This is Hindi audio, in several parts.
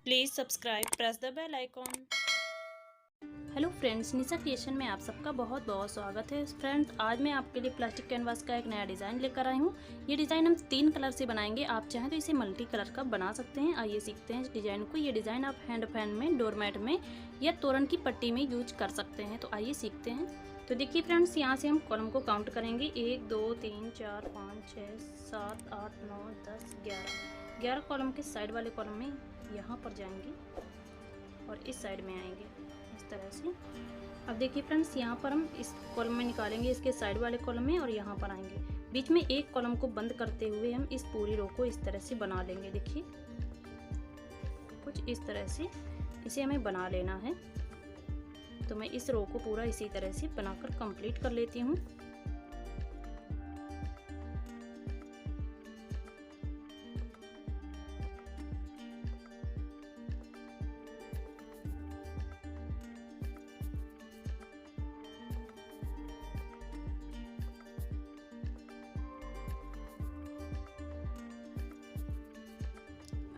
Please subscribe, press the bell icon. Hello friends, Nisha creation में आप सबका बहुत बहुत स्वागत है। फ्रेंड्स, आज मैं आपके लिए प्लास्टिक कैनवास का एक नया डिज़ाइन लेकर आई हूँ। ये डिज़ाइन हम 3 कलर से बनाएंगे। आप चाहें तो इसे मल्टी कलर का बना सकते हैं। आइए सीखते हैं इस डिज़ाइन को। ये डिज़ाइन आप हैंड फैन में, डोरमेट में या तोरण की पट्टी में यूज कर सकते हैं। तो आइए सीखते हैं। तो देखिए फ्रेंड्स, यहाँ से हम कॉलम को काउंट करेंगे। 1 2 3 4 5 6 7 8 9 10 11 कॉलम के साइड वाले कॉलम में यहाँ पर जाएंगे और इस साइड में आएंगे इस तरह से। अब देखिए फ्रेंड्स, यहाँ पर हम इस कॉलम में निकालेंगे, इसके साइड वाले कॉलम में, और यहाँ पर आएंगे। बीच में एक कॉलम को बंद करते हुए हम इस पूरी रो को इस तरह से बना लेंगे। देखिए कुछ इस तरह से इसे हमें बना लेना है। तो मैं इस रो को पूरा इसी तरह से बनाकर कंप्लीट कर लेती हूँ।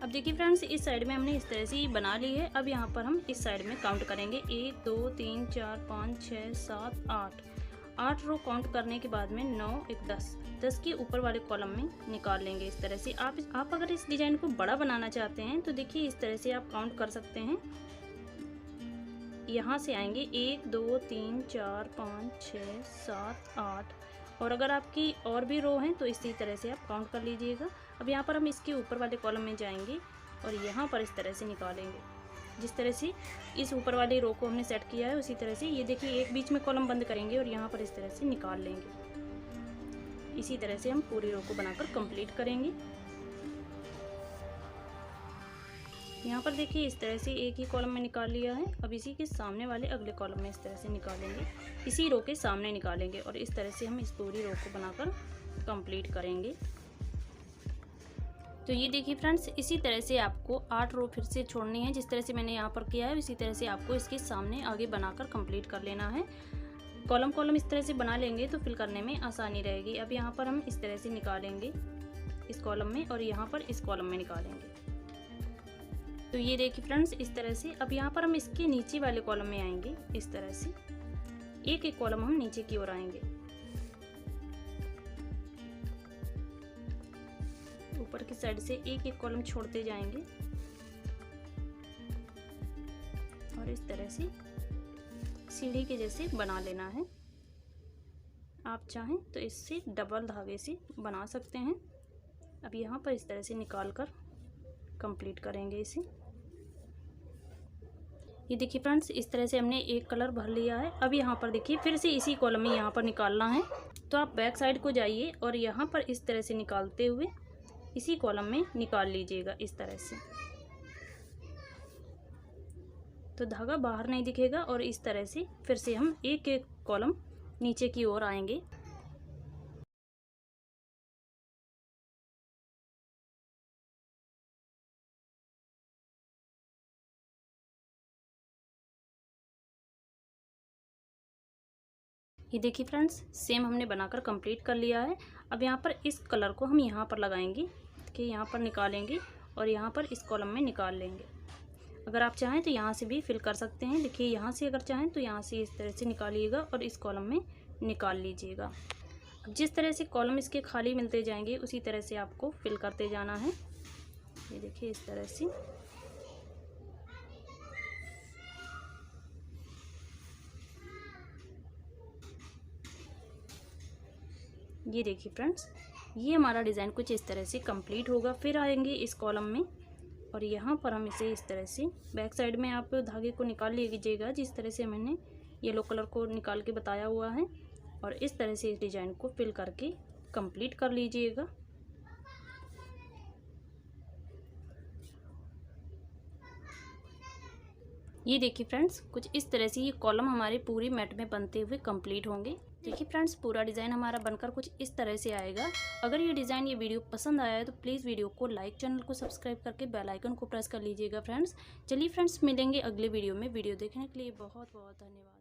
अब देखिए फ्रेंड्स, इस साइड में हमने इस तरह से बना ली है। अब यहाँ पर हम इस साइड में काउंट करेंगे। 1 2 3 4 5 6 7 8 रो काउंट करने के बाद में 9 1 10 के ऊपर वाले कॉलम में निकाल लेंगे इस तरह से। आप अगर इस डिजाइन को बड़ा बनाना चाहते हैं तो देखिए इस तरह से आप काउंट कर सकते हैं। यहाँ से आएंगे 1 2 3 4 5 6 7 8, और अगर आपकी और भी रो हैं तो इसी तरह से आप काउंट कर लीजिएगा। अब यहाँ पर हम इसके ऊपर वाले कॉलम में जाएंगे और यहाँ पर इस तरह से निकालेंगे। जिस तरह से इस ऊपर वाली रो को हमने सेट किया है उसी तरह से ये देखिए एक बीच में कॉलम बंद करेंगे और यहाँ पर इस तरह से निकाल लेंगे। इसी तरह से हम पूरी रो को बनाकर कंप्लीट करेंगे। यहाँ पर देखिए इस तरह से एक ही कॉलम में निकाल लिया है। अब इसी के सामने वाले अगले कॉलम में इस तरह से निकालेंगे, इसी रो के सामने निकालेंगे, और इस तरह से हम इस पूरी रो को बनाकर कंप्लीट करेंगे। तो ये देखिए फ्रेंड्स, इसी तरह से आपको 8 रो फिर से छोड़नी है। जिस तरह से मैंने यहाँ पर किया है इसी तरह से आपको इसके सामने आगे बनाकर कंप्लीट कर लेना है। कॉलम इस तरह से बना लेंगे तो फिल करने में आसानी रहेगी। अब यहाँ पर हम इस तरह से निकालेंगे इस कॉलम में, और यहाँ पर इस कॉलम में निकालेंगे। तो ये देखिए फ्रेंड्स, इस तरह से। अब यहाँ पर हम इसके नीचे वाले कॉलम में आएंगे इस तरह से। एक एक कॉलम हम नीचे की ओर आएंगे। ऊपर की साइड से एक एक कॉलम छोड़ते जाएंगे और इस तरह से सीढ़ी के जैसे बना लेना है। आप चाहें तो इससे डबल धागे से बना सकते हैं। अब यहाँ पर इस तरह से निकाल कर कंप्लीट करेंगे इसे। ये देखिए फ्रेंड्स, इस तरह से हमने एक कलर भर लिया है। अब यहाँ पर देखिए फिर से इसी कॉलम में यहाँ पर निकालना है। तो आप बैक साइड को जाइए और यहाँ पर इस तरह से निकालते हुए इसी कॉलम में निकाल लीजिएगा इस तरह से। तो धागा बाहर नहीं दिखेगा, और इस तरह से फिर से हम एक एक कॉलम नीचे की ओर आएंगे। ये देखिए फ्रेंड्स, सेम हमने बनाकर कंप्लीट कर लिया है। अब यहाँ पर इस कलर को हम यहाँ पर लगाएंगे कि यहाँ पर निकालेंगे और यहाँ पर इस कॉलम में निकाल लेंगे। अगर आप चाहें तो यहाँ से भी फिल कर सकते हैं। देखिए यहाँ से अगर चाहें तो यहाँ से इस तरह से निकालिएगा और इस कॉलम में निकाल लीजिएगा। अब जिस तरह से कॉलम इसके खाली मिलते जाएंगे उसी तरह से आपको फिल करते जाना है। ये देखिए इस तरह से। ये देखिए फ्रेंड्स, ये हमारा डिज़ाइन कुछ इस तरह से कंप्लीट होगा। फिर आएंगे इस कॉलम में और यहाँ पर हम इसे इस तरह से बैक साइड में आप धागे को निकाल लीजिएगा, जिस तरह से मैंने येलो कलर को निकाल के बताया हुआ है, और इस तरह से इस डिज़ाइन को फिल करके कंप्लीट कर लीजिएगा। ये देखिए फ्रेंड्स, कुछ इस तरह से ये कॉलम हमारे पूरी मैट में बनते हुए कंप्लीट होंगे। देखिए फ्रेंड्स, पूरा डिज़ाइन हमारा बनकर कुछ इस तरह से आएगा। अगर ये डिज़ाइन, ये वीडियो पसंद आया है तो प्लीज़ वीडियो को लाइक, चैनल को सब्सक्राइब करके बेल आइकन को प्रेस कर लीजिएगा फ्रेंड्स। चलिए फ्रेंड्स, मिलेंगे अगले वीडियो में। वीडियो देखने के लिए बहुत बहुत धन्यवाद।